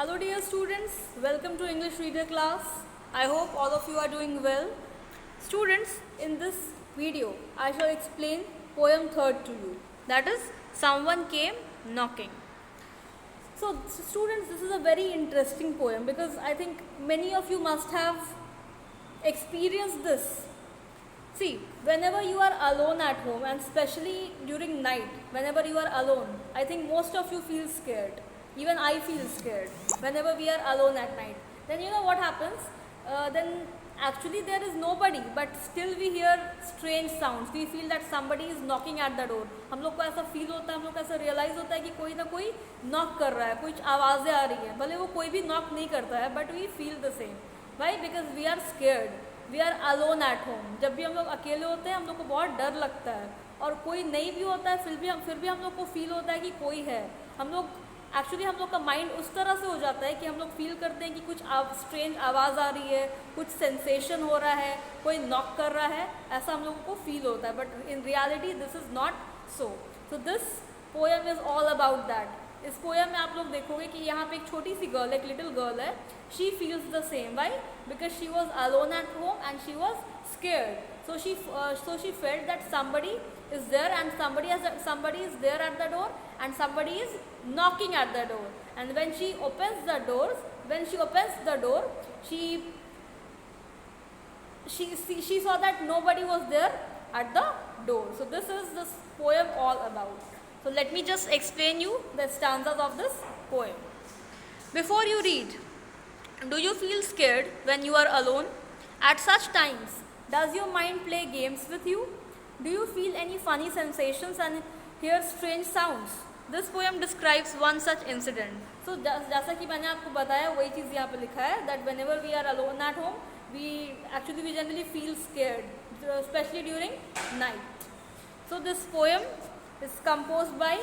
Hello dear students, welcome to English Reader class. I hope all of you are doing well. Students, in this video, I shall explain poem third to you. That is, Someone Came Knocking. So students, this is a very interesting poem because I think many of you must have experienced this. See, whenever you are alone at home and especially during night, whenever you are alone, I think most of you feel scared. Even I feel scared whenever we are alone at night. Then you know what happens? Then actually there is nobody, but still we hear strange sounds. We feel that somebody is knocking at the door. हम लोग को ऐसा feel होता है, हम लोग को ऐसा रियलाइज होता है कि कोई ना कोई नॉक कर रहा है, कुछ आवाज़ें आ रही हैं. भले वो कोई भी नॉक नहीं करता है, but we feel the same. Why? Because we are scared. We are alone at home. जब भी हम लोग अकेले होते हैं हम लोग को बहुत डर लगता है, और कोई नहीं भी होता है फिर भी हम लोग को फील होता है कि कोई है. हम लोग का माइंड उस तरह से हो जाता है कि हम लोग फील करते हैं कि कुछ स्ट्रेंज आवाज़ आ रही है, कुछ सेंसेशन हो रहा है, कोई नॉक कर रहा है, ऐसा हम लोगों को फील होता है. But in reality this is not so. So this poem is all about that. इस पोएम में आप लोग देखोगे कि यहाँ पे एक छोटी सी गर्ल, एक लिटिल गर्ल है. She feels the same. Why? Because she was alone at home and she was scared. So she felt that somebody is there, and somebody is there at the door, and somebody is knocking at the door. And when she opens the door, she saw that nobody was there at the door. So this is this poem all about. So let me just explain you the stanzas of this poem. Before you read, do you feel scared when you are alone? At such times, does your mind play games with you? Do you feel any funny sensations and hear strange sounds? This poem describes one such incident. So जैसा कि मैंने आपको बताया वही चीज़ यहाँ पे लिखा है, that whenever we are alone at home, we generally feel scared, especially during night. So this poem is composed by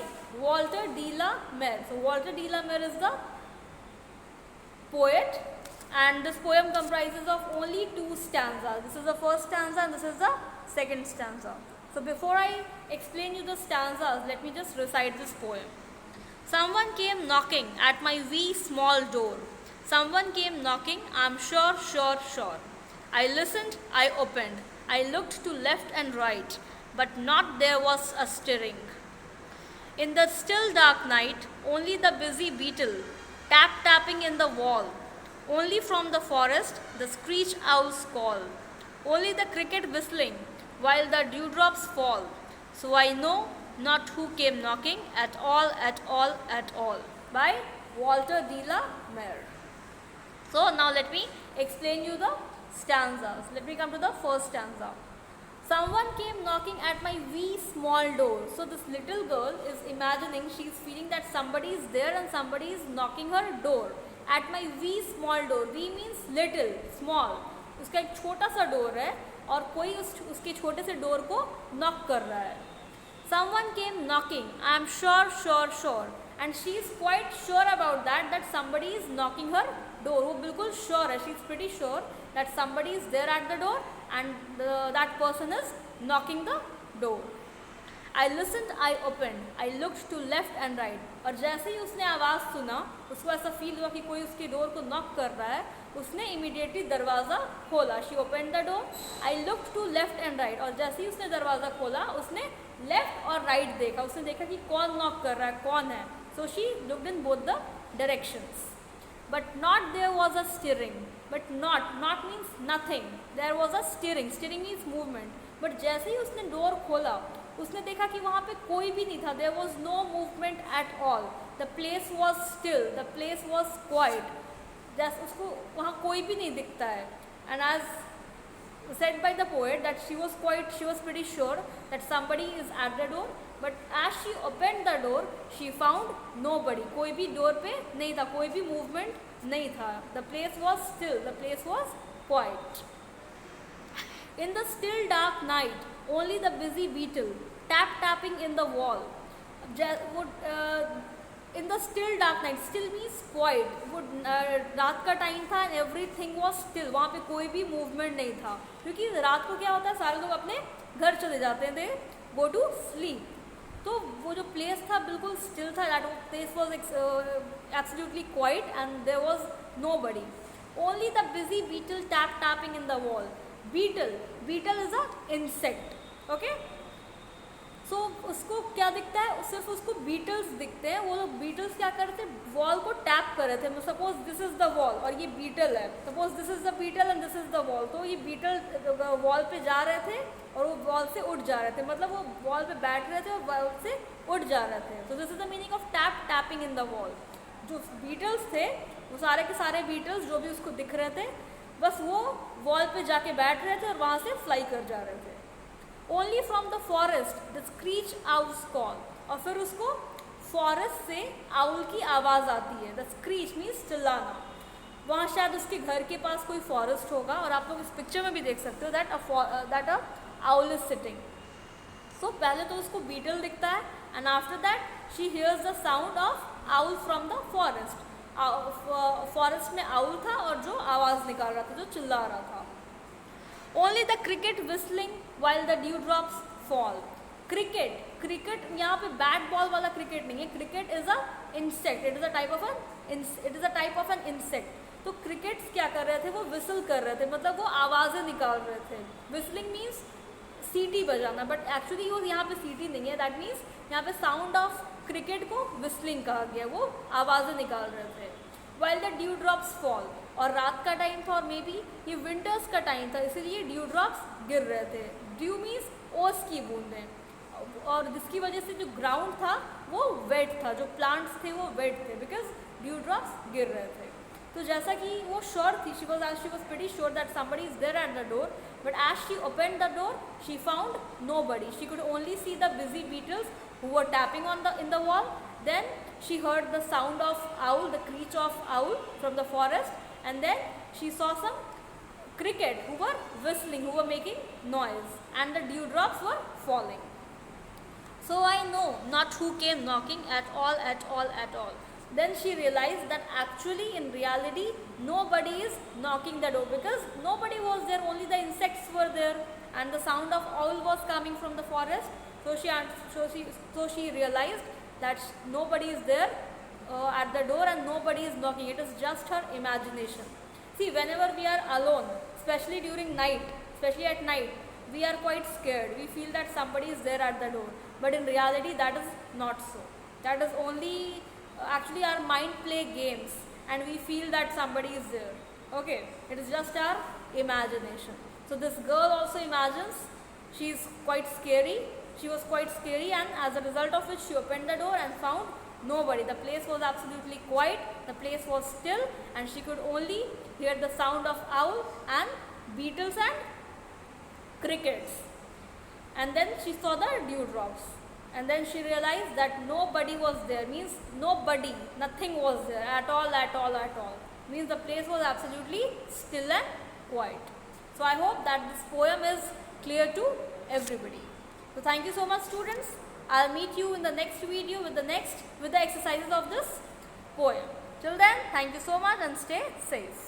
Walter de la Mare. So Walter de la Mare is the poet, and this poem comprises of only 2 stanzas. This is the first stanza and this is the second stanza. So before I explain you the stanzas, let me just recite this poem. Someone came knocking at my wee small door. Someone came knocking, I'm sure. I listened, I opened. I looked to left and right, but not there was a stirring. In the still dark night, only the busy beetle tapping in the wall. Only from the forest the screech owl's call. Only the cricket whistling while the dewdrops fall. So I know not who came knocking at all. By Walter de la Mare. So now let me explain you the stanzas. Let me come to the first stanza. Someone came knocking at my wee small door. So this little girl is imagining, she is feeling that somebody is there and somebody is knocking her door. At my wee small door. Wee means little, small. उसका एक छोटा सा door है और कोई उसके छोटे से डोर को नॉक कर रहा है. Someone came knocking. I am sure. And she is quite sure about that somebody is knocking her door. वो बिल्कुल sure है. She is pretty sure that somebody is there at the door and that person is knocking the door. I listened, I opened, I looked to left and right. और जैसे ही उसने आवाज़ सुना, उसको ऐसा फील हुआ कि कोई उसकी डोर को नॉक कर रहा है. उसने इमीडिएटली दरवाज़ा खोला. She opened the door. I looked to left and right. और जैसे ही उसने दरवाज़ा खोला, उसने लेफ्ट और राइट देखा. उसने देखा कि कौन नॉक कर रहा है, कौन है. So she looked in both the directions. But not there was a stirring. But not means nothing. There was a stirring. Stirring means movement. But जैसे ही उसने डोर खोला, उसने देखा कि वहाँ पे कोई भी नहीं था. There was no movement at all. The place was still. The place was quiet. जैसे उसको वहाँ कोई भी नहीं दिखता है. And as said by the poet that she was pretty sure that somebody is at the door. But as she opened the door, she found nobody. कोई भी डोर पे नहीं था, कोई भी मूवमेंट नहीं था. The place was still. The place was quiet. In the still dark night, only the busy beetle tapping in the wall. In the still dark night, still means quiet. वो रात का टाइम था and everything was still. वहाँ पे कोई भी movement नहीं था, क्योंकि रात को क्या होता है, सारे लोग अपने घर चले जाते हैं. They go to sleep. तो वो जो प्लेस था बिल्कुल स्टिल था, that place was absolutely quite and there was nobody. Only the busy beetle tapping in the wall. Beetle is a insect. Okay. So उसको क्या दिखता है, सिर्फ उसको बीटल्स दिखते हैं. वो लोग बीटल्स क्या करते हैं, वॉल को टैप कर रहे थे. Suppose this is the wall और ये बीटल है. Suppose this is the beetle and this is the wall. तो ये बीटल वॉल पे जा रहे थे और वो वॉल से उठ जा रहे थे. मतलब वो वॉल पे बैठ रहे थे और वॉल से उठ जा रहे थे. तो this is the meaning of tapping in the wall. जो बीटल्स थे वो सारे के सारे बीटल्स जो भी उसको दिख रहे थे, बस वो वॉल पे जाके बैठ रहे थे और वहाँ से फ्लाई कर जा रहे थे. Only from the forest the screech owls call. और फिर उसको फॉरेस्ट से आउल की आवाज़ आती है. द स्क्रीच मीन्स चिल्लाना. वहाँ शायद उसके घर के पास कोई फॉरेस्ट होगा और आप लोग इस पिक्चर में भी देख सकते हो that a owl is sitting. So पहले तो उसको बीटल दिखता है and after that she hears the sound of owl from the forest. Forest में आउल था और जो आवाज़ निकाल रहा था, जो चिल्ला रहा था. Only the cricket whistling while the due drops fall. Cricket यहाँ पे बैट बॉल वाला क्रिकेट नहीं है. Cricket is a insect. It is a type of an insect. तो क्रिकेट्स क्या कर रहे थे, वो विसल कर रहे थे, मतलब वो आवाज़ें निकाल रहे थे. विस्लिंग मीन्स सीटी बजाना, बट एक्चुअली वो यहाँ पे सीटी नहीं है. दैट मीन्स यहाँ पे साउंड ऑफ क्रिकेट को विस्लिंग कहा गया. वो आवाज़ें निकाल रहे थे. While the due drops fall. और रात का टाइम था और मे बी ये विंटर्स का टाइम था, इसीलिए ड्यू ड्रॉप्स गिर रहे थे. ड्यू मीन्स ओस की बूंदें. और जिसकी वजह से जो ग्राउंड था वो वेट था, जो प्लांट्स थे वो वेट थे, बिकॉज ड्यू ड्रॉप्स गिर रहे थे. तो जैसा कि वो श्योर थी, she was pretty sure that somebody is there at the door, but as she opened the door she found nobody. She could only see the busy beetles who were tapping in the wall. Then she heard the sound of owl, the screech of owl from the forest, and then she saw some cricket who were whistling, who were making noise, and the dewdrops were falling. So I know not who came knocking at all. Then she realized that actually in reality nobody is knocking the door, because nobody was there, only the insects were there, and the sound of owl was coming from the forest. So she realized that nobody is there at the door and nobody is knocking. It is just her imagination. See, whenever we are alone, especially at night, we are quite scared. We feel that somebody is there at the door, but in reality that is not so. That is only actually our mind play games and we feel that somebody is there. Okay, it is just our imagination. So this girl also imagines. She is quite scary. She was quite scary, and as a result of which she opened the door and found nobody. The place was absolutely quiet. The place was still, and she could only hear the sound of owl and beetles and crickets. And then she saw the dewdrops. And then she realized that nobody was there. Means nobody, nothing was there at all. Means the place was absolutely still and quiet. So I hope that this poem is clear to everybody. So thank you so much, students. I'll meet you in the next video with the exercises of this poem. Till then, thank you so much and stay safe.